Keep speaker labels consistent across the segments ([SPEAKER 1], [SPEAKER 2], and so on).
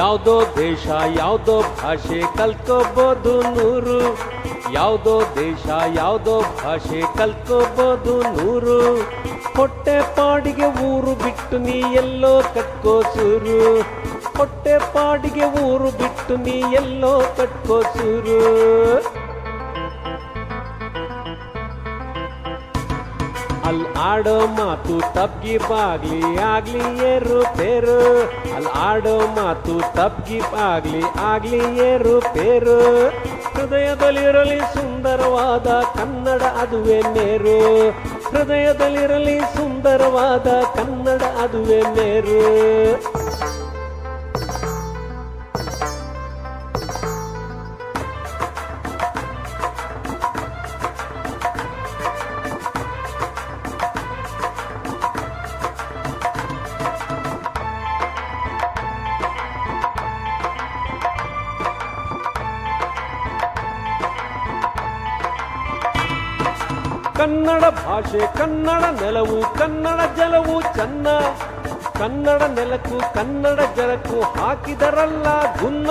[SPEAKER 1] ಯಾವುದೋ ದೇಶ ಯಾವುದೋ ಭಾಷೆ ಕಲ್ತ್ಕೋಬೋದು ನೂರು, ಯಾವುದೋ ದೇಶ ಯಾವುದೋ ಭಾಷೆ ಕಲ್ತ್ಕೋಬೋದು ನೂರು. ಹೊಟ್ಟೆ ಪಾಡಿಗೆ ಊರು ಬಿಟ್ಟು ನೀ ಎಲ್ಲೋ ಕಟ್ಕೋ ಸೂರು, ಹೊಟ್ಟೆ ಪಾಡಿಗೆ ಊರು ಬಿಟ್ಟು ನೀ ಎಲ್ಲೋ ಕಟ್ಕೋ ಸೂರು. ಅಲ್ಲಿ ಆಡೋ ಮಾತು ತಬ್ಗಿ ಬಾಗ್ಲಿ ಆಗ್ಲಿ ಏರು ಪೇರು, ಅಲ್ಲಿ ಆಡೋ ಮಾತು ತಬ್ಗಿ ಆಗ್ಲಿ ಏರು ಪೇರು. ಹೃದಯದಲ್ಲಿರಲಿ ಸುಂದರವಾದ ಕನ್ನಡ ಅದುವೇ ಮೇರು, ಹೃದಯದಲ್ಲಿರಲಿ ಸುಂದರವಾದ ಕನ್ನಡ ಅದುವೇ ಮೇರು. ಕನ್ನಡ ಭಾಷೆ ಕನ್ನಡ ನೆಲವು ಕನ್ನಡ ಜಲವು ಚೆನ್ನ, ಕನ್ನಡ ನೆಲಕ್ಕೂ ಕನ್ನಡ ಜಲಕ್ಕೂ ಹಾಕಿದರಲ್ಲ ಗುನ್ನ.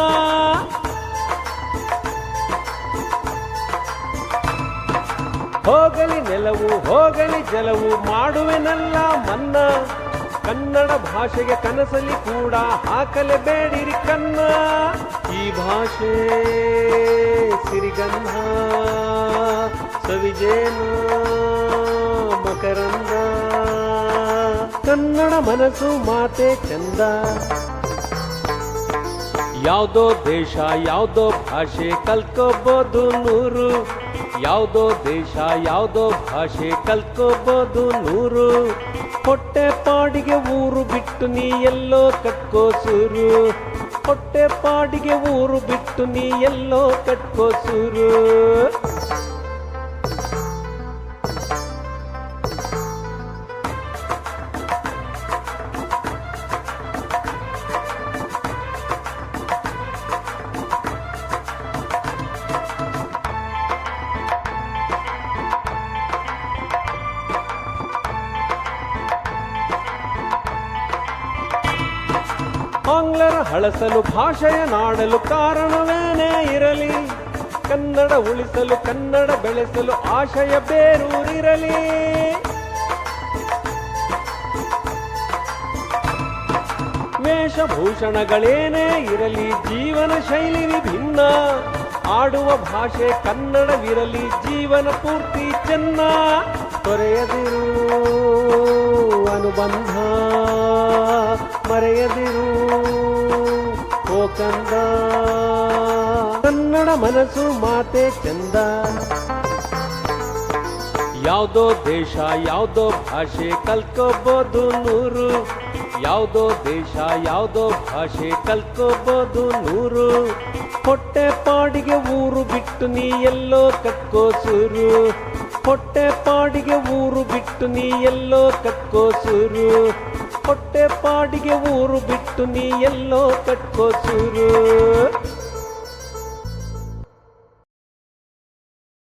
[SPEAKER 1] ಹೋಗಲಿ ನೆಲವು ಹೋಗಲಿ ಜಲವು ಮಾಡುವೆನಲ್ಲ ಮನ್ನ, ಕನ್ನಡ ಭಾಷೆಗೆ ಕನಸಲಿ ಕೂಡ ಹಾಕಲೇಬೇಡಿರಿ ಕನ್ನ. ಈ ಭಾಷೆ ಸಿರಿಗಂಧ ಸವಿಜೇನು ಮಕರಂದ, ಕನ್ನಡ ಮನಸ್ಸು ಮಾತೆ ಚಂದ. ಯಾವುದೋ ದೇಶ ಯಾವುದೋ ಭಾಷೆ ಕಲ್ತ್ಕೋಬೋದು ನೂರು, ಯಾವುದೋ ದೇಶ ಯಾವುದೋ ಭಾಷೆ ಕಲ್ತ್ಕೋಬೋದು ನೂರು. ಹೊಟ್ಟೆ ಪಾಡಿಗೆ ಊರು ಬಿಟ್ಟು ನೀ ಎಲ್ಲೋ ಕಟ್ಕೋ ಸೂರು, ಹೊಟ್ಟೆ ಪಾಡಿಗೆ ಊರು ಬಿಟ್ಟು ನೀ ಎಲ್ಲೋ ಕಟ್ಕೋ ಸೂರು. ಆಂಗ್ಲರ ಹಳಸಲು ಭಾಷೆಯ ನಾಡಲು ಕಾರಣವೇನೇ ಇರಲಿ, ಕನ್ನಡ ಉಳಿಸಲು ಕನ್ನಡ ಬೆಳೆಸಲು ಆಶಯ ಬೇರೂರಿರಲಿ. ವೇಷಭೂಷಣಗಳೇನೇ ಇರಲಿ ಜೀವನ ಶೈಲಿ ವಿಭಿನ್ನ, ಆಡುವ ಭಾಷೆ ಕನ್ನಡವಿರಲಿ ಜೀವನ ಪೂರ್ತಿ ಚೆನ್ನ. ತೊರೆಯದಿರು ಅನುಬಂಧ ಮರೆಯದಿರು ಓ ಕಂದ, ಕನ್ನಡ ಮನಸ್ಸು ಮಾತೆ ಚಂದ. ಯಾವುದೋ ದೇಶ ಯಾವುದೋ ಭಾಷೆ ಕಲ್ತ್ಕೋಬೋದು ನೂರು, ಯಾವುದೋ ದೇಶ ಯಾವುದೋ ಭಾಷೆ ಕಲ್ತ್ಕೋಬೋದು ನೂರು. ಹೊಟ್ಟೆ ಪಾಡಿಗೆ ಊರು ಬಿಟ್ಟು ನೀ ಎಲ್ಲೋ ಕಟ್ಕೋ ಸೂರು, ಹೊಟ್ಟೆ ಪಾಡಿಗೆ ಊರು ಬಿಟ್ಟು ನೀ ಎಲ್ಲೋ ಕಟ್ಕೋ ಸೂರು, ಹೊಟ್ಟೆ ಪಾಡಿಗೆ ಊರು ಬಿಟ್ಟು ನೀ ಎಲ್ಲೋ ಕಟ್ಕೋ ಸೂರು.